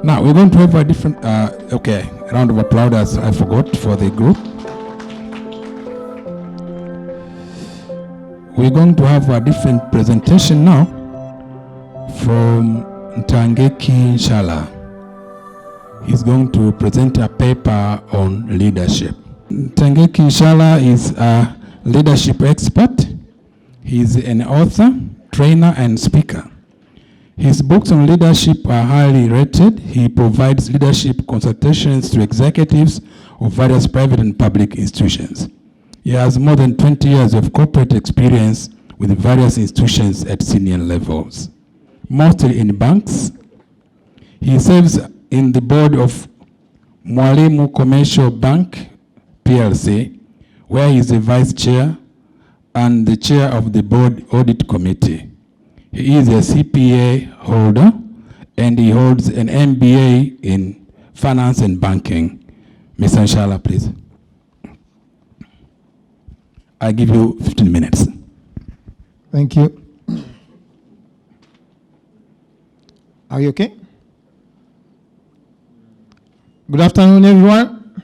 Now we're going to have a different, okay, round of applause, I forgot, for the group. We're going to have a different presentation now from Ntangeki Nshala. He's going to present a paper on leadership. Ntangeki Nshala is a leadership expert. He's an author, trainer, and speaker. His books on leadership are highly rated. He provides leadership consultations to executives of various private and public institutions. He has more than 20 years of corporate experience with various institutions at senior levels, mostly in banks. He serves in the board of Mwalimu Commercial Bank, PLC, where he is the vice chair and the chair of the board audit committee. He is a CPA holder, and he holds an MBA in finance and banking. Mr. Nshala, please. I give you 15 minutes. Thank you. Are you okay? Good afternoon, everyone.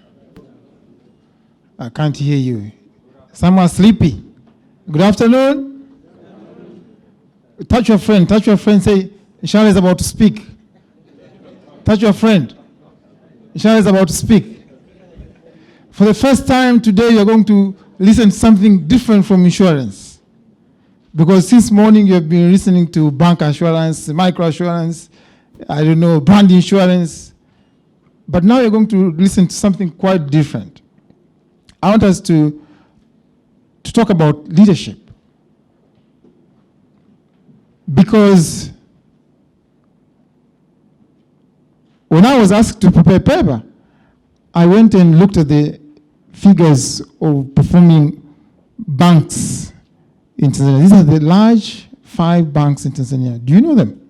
I can't hear you. Some are sleepy. Good afternoon. Touch your friend, say, Nshala is about to speak. Touch your friend. Nshala is about to speak. For the first time today, you're going to listen to something different from insurance. Because since morning, you've been listening to bank insurance, micro insurance, I don't know, brand insurance. But now you're going to listen to something quite different. I want us to talk about leadership. Because when I was asked to prepare paper, I went and looked at the figures of performing banks in Tanzania. These are the large 5 banks in Tanzania. Do you know them?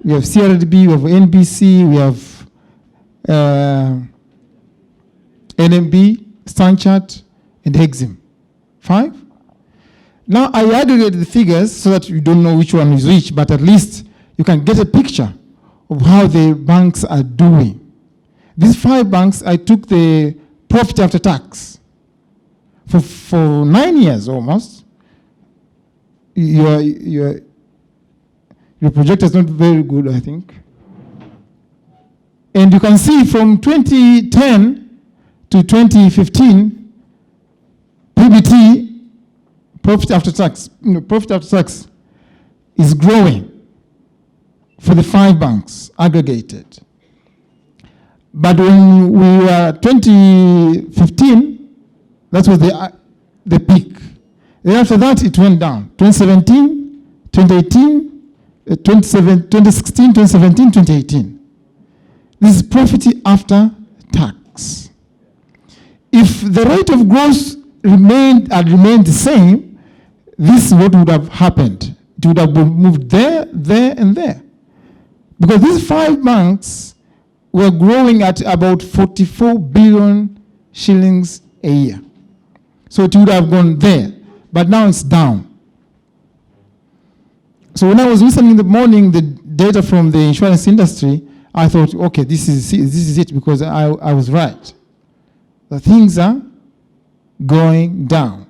We have CRDB, we have NBC, we have NMB, Stanchart, and Exim. 5? Now, I aggregated the figures so that you don't know which one is which, but at least you can get a picture of how the banks are doing. These 5 banks, I took the profit after tax. For 9 years almost, your projector is not very good, I think. And you can see from 2010 to 2015, PBT, profit after tax is growing for the 5 banks aggregated. But when we were 2015, that was the peak. And after that, it went down. 2017, 2018, 2016, 2017, 2018. This is profit after tax. If the rate of growth had remained the same, this is what would have happened. It would have moved there, and there. Because these 5 banks were growing at about 44 billion shillings a year. So it would have gone there. But now it's down. So when I was listening in the morning, the data from the insurance industry, I thought, okay, this is it, because I was right. The things are going down.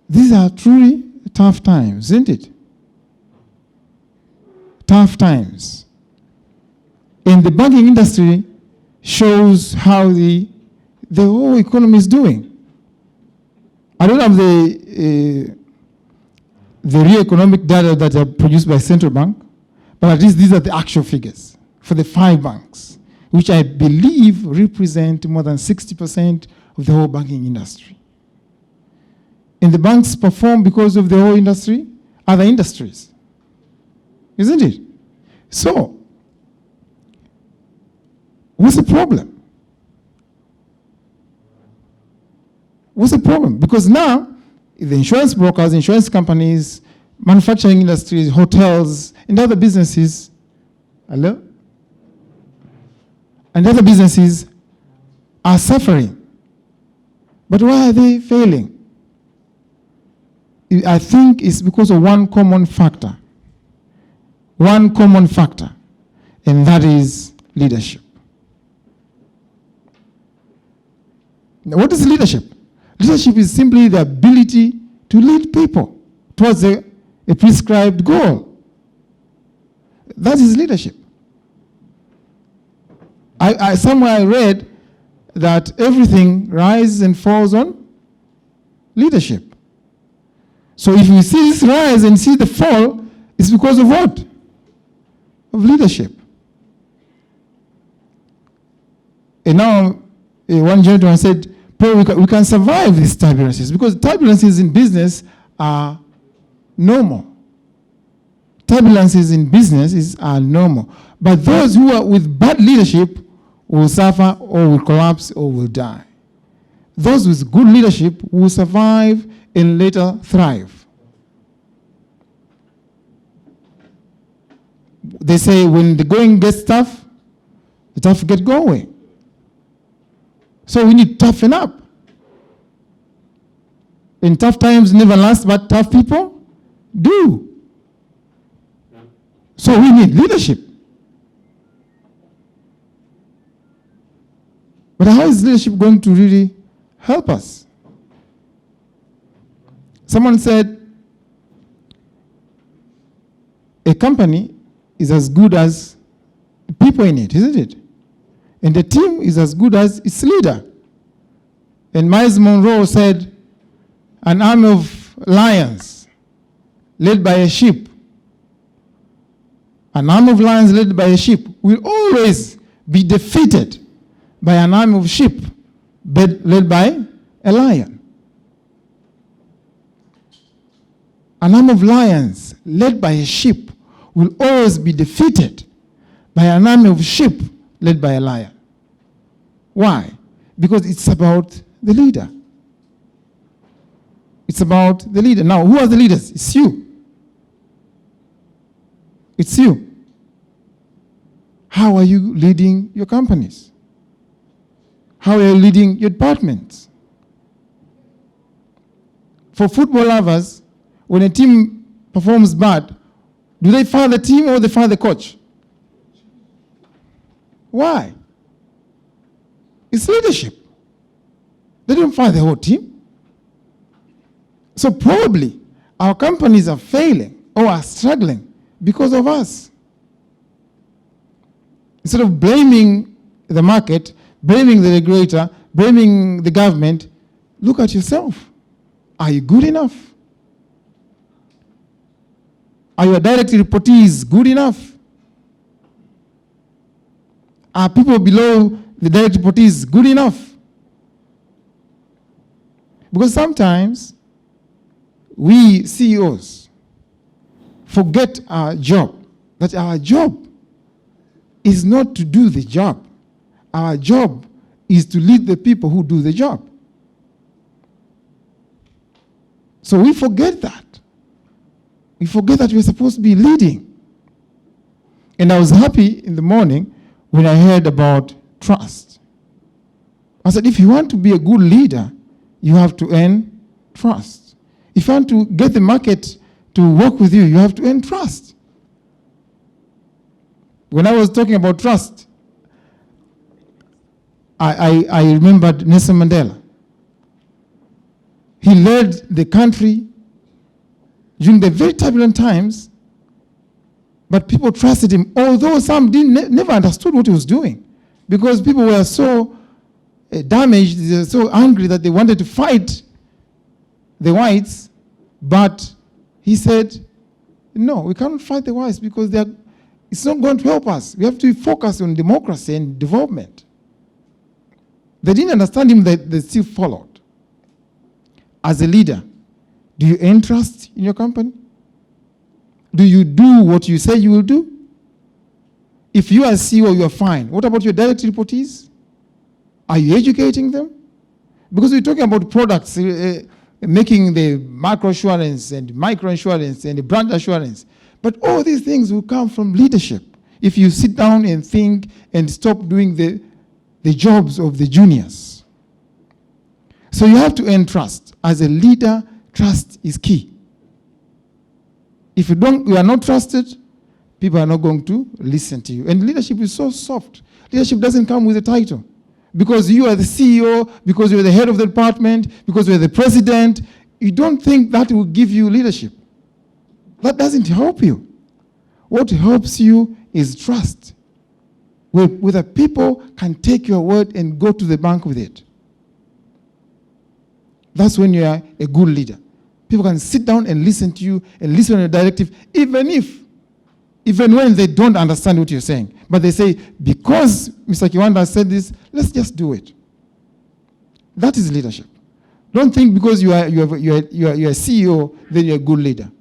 These are truly tough times, isn't it? Tough times. And the banking industry shows how the whole economy is doing. I don't have the real economic data that are produced by central bank, but at least these are the actual figures for the 5 banks, which I believe represent more than 60% of the whole banking industry. And the banks perform because of the whole industry, other industries. Isn't it? So, what's the problem? What's the problem? Because now, the insurance brokers, insurance companies, manufacturing industries, hotels, and other businesses, hello? And other businesses are suffering. But why are they failing? I think it's because of one common factor. One common factor. And that is leadership. Now, what is leadership? Leadership is simply the ability to lead people towards a prescribed goal. That is leadership. Somewhere I read that everything rises and falls on leadership. So if you see this rise and see the fall, it's because of what? Of leadership. And now, one gentleman said, we can survive these turbulences because turbulences in business are normal. Turbulences in business are normal. But those who are with bad leadership will suffer or will collapse or will die. Those with good leadership will survive and later thrive. They say when the going gets tough, the tough get going. So we need to toughen up. And tough times never last, but tough people do. So we need leadership. But how is leadership going to really help us? Someone said, a company is as good as the people in it, isn't it? And the team is as good as its leader. And Miles Monroe said, an army of lions led by a sheep, an army of lions led by a sheep will always be defeated by an army of sheep led by a lion. An army of lions led by a sheep will always be defeated by an army of sheep led by a lion. Why? Because it's about the leader. It's about the leader. Now, who are the leaders? It's you. It's you. How are you leading your companies? How are you leading your departments? For football lovers, when a team performs bad, do they fire the team or they fire the coach? Why? It's leadership. They don't fire the whole team. So probably our companies are failing or are struggling because of us. Instead of blaming the market, blaming the regulator, blaming the government, look at yourself. Are you good enough? Are your direct reportees good enough? Are people below the direct reportees good enough? Because sometimes we CEOs forget our job, that our job is not to do the job. Our job is to lead the people who do the job. So we forget that. We forget that we're supposed to be leading. And I was happy in the morning when I heard about trust. I said, if you want to be a good leader, you have to earn trust. If you want to get the market to work with you, you have to earn trust. When I was talking about trust, I remembered Nelson Mandela. He led the country during the very turbulent times, but people trusted him, although some never understood what he was doing, because people were so damaged, they were so angry that they wanted to fight the whites, but he said, no, we cannot fight the whites because it's not going to help us. We have to focus on democracy and development. They didn't understand him, they still followed. As a leader, do you earn trust in your company? Do you do what you say you will do? If you are CEO, you are fine. What about your direct reportees? Are you educating them? Because we're talking about products, making the macro assurance and micro assurance and the brand assurance. But all these things will come from leadership. If you sit down and think and stop doing the jobs of the juniors. So you have to earn trust. As a leader, trust is key. If you are not trusted, people are not going to listen to you. And leadership is so soft. Leadership doesn't come with a title. Because you are the CEO, because you're the head of the department, because you're the president, you don't think that will give you leadership. That doesn't help you. What helps you is trust. Whether people can take your word and go to the bank with it. That's when you are a good leader. People can sit down and listen to you and listen to your directive, even when they don't understand what you're saying. But they say, because Mr. Kiwanda said this, let's just do it. That is leadership. Don't think because you are a CEO, then you're a good leader.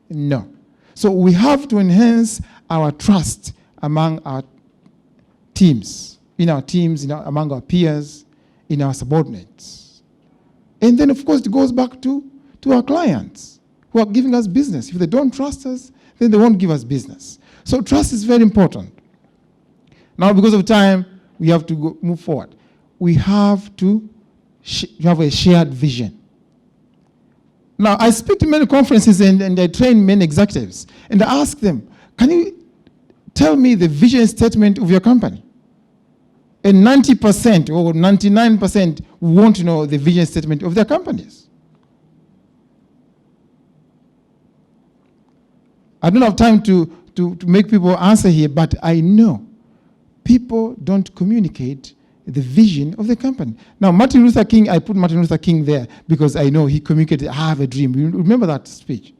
No. So we have to enhance our trust among our teams, among our peers, in our subordinates. And then, of course, it goes back to our clients who are giving us business. If they don't trust us, then they won't give us business. So trust is very important. Now, because of time, we have to move forward. We have to have a shared vision. Now, I speak to many conferences and I train many executives, and I ask them, can you tell me the vision statement of your company? And 90% or 99% want to know the vision statement of their companies. I don't have time to make people answer here, but I know people don't communicate the vision of the company. Now, Martin Luther King, I put Martin Luther King there because I know he communicated, I have a dream. You remember that speech?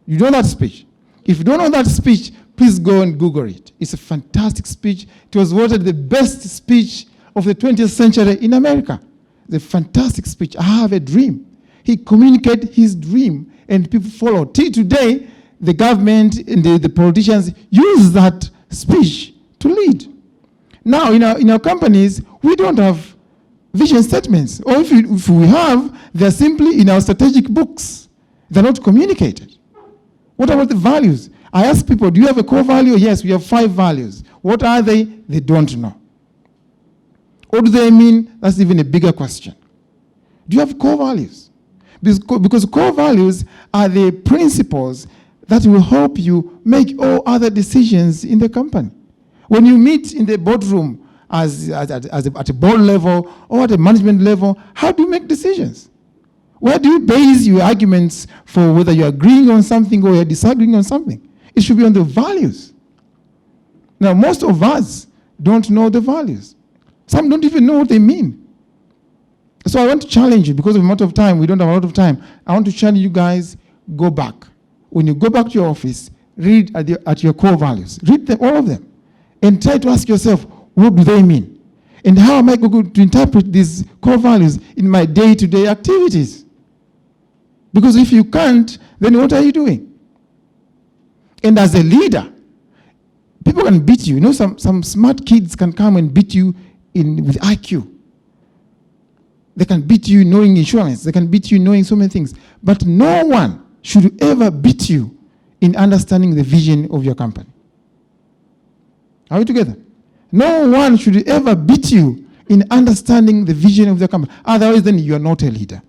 You know that speech? If you don't know that speech, please go and Google it. It's a fantastic speech. It was voted the best speech of the 20th century in America. It's a fantastic speech. I have a dream. He communicated his dream and people followed. Till today, the government and the politicians use that speech to lead. Now, in our companies, we don't have vision statements. Or if we have, they're simply in our strategic books. They're not communicated. What about the values? I ask people, do you have a core value? Yes, we have 5 values. What are they? They don't know. What do they mean? That's even a bigger question. Do you have core values? Because core values are the principles that will help you make all other decisions in the company. When you meet in the boardroom at a board level or at a management level, how do you make decisions? Where do you base your arguments for whether you're agreeing on something or you're disagreeing on something? It should be on the values. Now, most of us don't know the values. Some don't even know what they mean. So I want to challenge you, because of a matter of time, we don't have a lot of time. I want to challenge you guys, go back. When you go back to your office, read at your core values. Read them, all of them. And try to ask yourself, what do they mean? And how am I going to interpret these core values in my day-to-day activities? Because if you can't, then what are you doing? And as a leader, people can beat you. You know, some smart kids can come and beat you with IQ. They can beat you knowing insurance. They can beat you knowing so many things. But no one should ever beat you in understanding the vision of your company. Are we together? No one should ever beat you in understanding the vision of the company. Otherwise, then you are not a leader.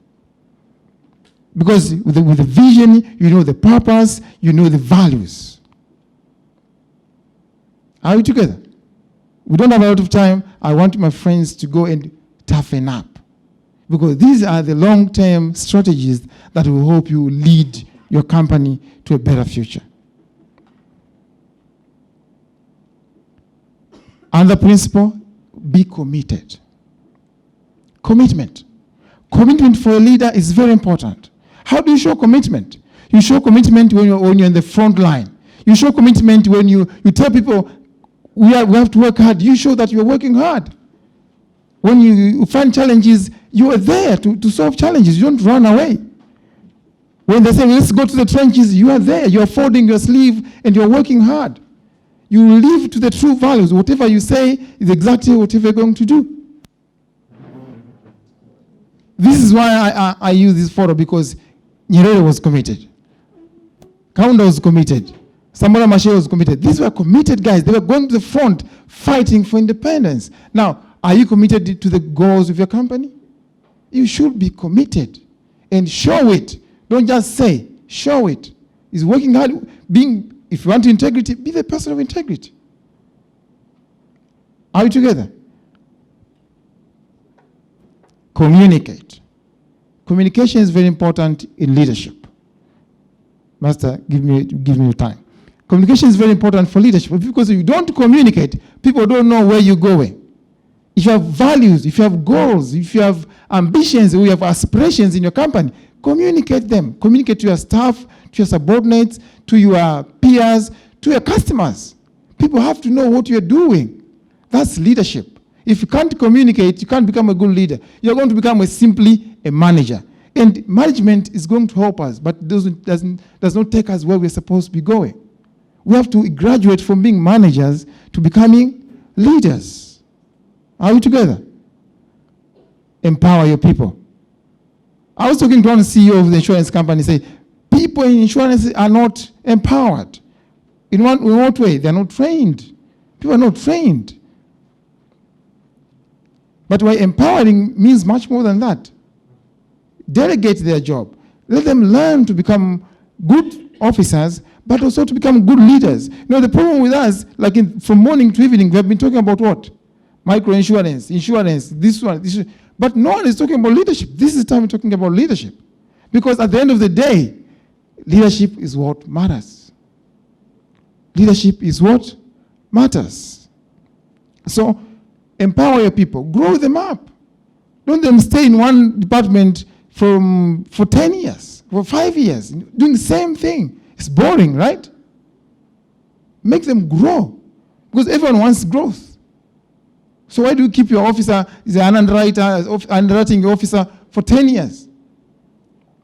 Because with the vision, you know the purpose, you know the values. Are we together? We don't have a lot of time. I want my friends to go and toughen up. Because these are the long-term strategies that will help you lead your company to a better future. Another principle, be committed. Commitment. Commitment for a leader is very important. How do you show commitment? You show commitment when you're in the front line. You show commitment when you tell people, we have to work hard. You show that you're working hard. When you find challenges, you are there to solve challenges. You don't run away. When they say, let's go to the trenches, you are there. You're folding your sleeve and you're working hard. You live to the true values. Whatever you say is exactly whatever you're going to do. This is why I use this photo, because Nyerere was committed. Kaunda was committed. Samora Machel was committed. These were committed guys. They were going to the front fighting for independence. Now, are you committed to the goals of your company? You should be committed and show it. Don't just say, show it. Is working hard, being If you want integrity, be the person of integrity. Are we together? Communicate. Communication is very important in leadership. Master, give me your time. Communication is very important for leadership because if you don't communicate, people don't know where you're going. If you have values, if you have goals, if you have ambitions, or you have aspirations in your company, communicate them. Communicate to your staff, to your subordinates, to your peers, to your customers. People have to know what you're doing. That's leadership. If you can't communicate, you can't become a good leader. You're going to become simply a manager. And management is going to help us, but does not take us where we're supposed to be going. We have to graduate from being managers to becoming leaders. Are we together? Empower your people. I was talking to one CEO of the insurance company, say, people in insurance are not empowered. In what way? They're not trained. People are not trained. But why empowering means much more than that. Delegate their job. Let them learn to become good officers, but also to become good leaders. You know, the problem with us, like from morning to evening, we have been talking about what? Microinsurance, insurance, this one. But no one is talking about leadership. This is the time we're talking about leadership. Because at the end of the day, leadership is what matters. Leadership is what matters. So, empower your people. Grow them up. Don't let them stay in one department for 10 years, for 5 years, doing the same thing. It's boring, right? Make them grow. Because everyone wants growth. So why do you keep your officer, is an underwriting officer for 10 years?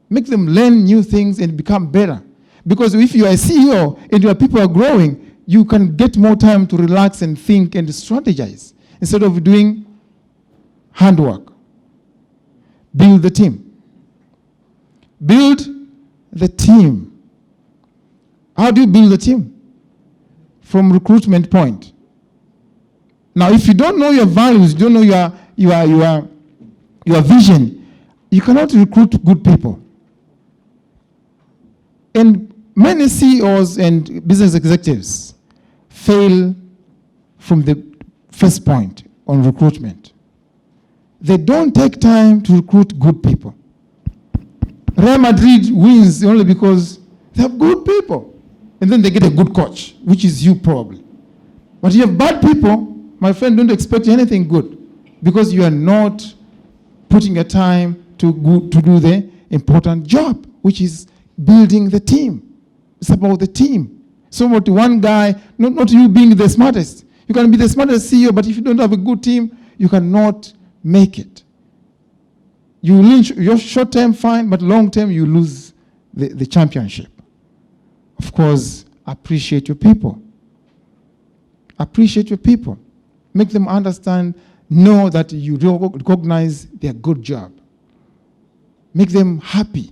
Make them learn new things and become better. Because if you are a CEO and your people are growing, you can get more time to relax and think and strategize instead of doing handwork. Build the team. Build the team. How do you build a team? From recruitment point. Now, if you don't know your values, you don't know your vision, you cannot recruit good people. And many CEOs and business executives fail from the first point on recruitment. They don't take time to recruit good people. Real Madrid wins only because they have good people. And then they get a good coach, which is you probably. But you have bad people, my friend, don't expect anything good because you are not putting your time to do the important job, which is building the team. It's about the team. So about one guy, not you being the smartest. You can be the smartest CEO, but if you don't have a good team, you cannot make it. You lose your short term, fine, but long term, you lose the championship. Of course, appreciate your people. Appreciate your people. Make them understand, know that you recognize their good job. Make them happy.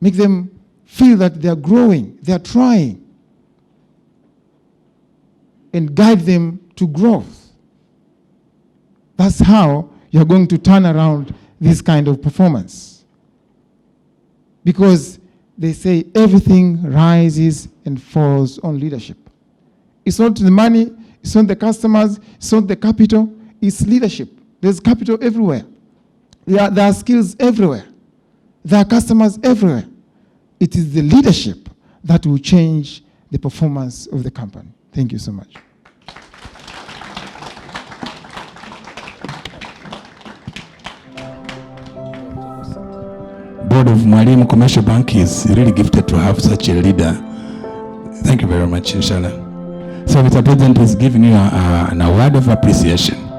Make them feel that they are growing, they are trying. And guide them to growth. That's how you're going to turn around this kind of performance. Because they say everything rises and falls on leadership. It's not the money, it's not the customers, it's not the capital, it's leadership. There's capital everywhere. There are skills everywhere. There are customers everywhere. It is the leadership that will change the performance of the company. Thank you so much. Board of Mwalimu Commercial Bank is really gifted to have such a leader. Thank you very much, inshallah. So Mr. President is giving you an award of appreciation.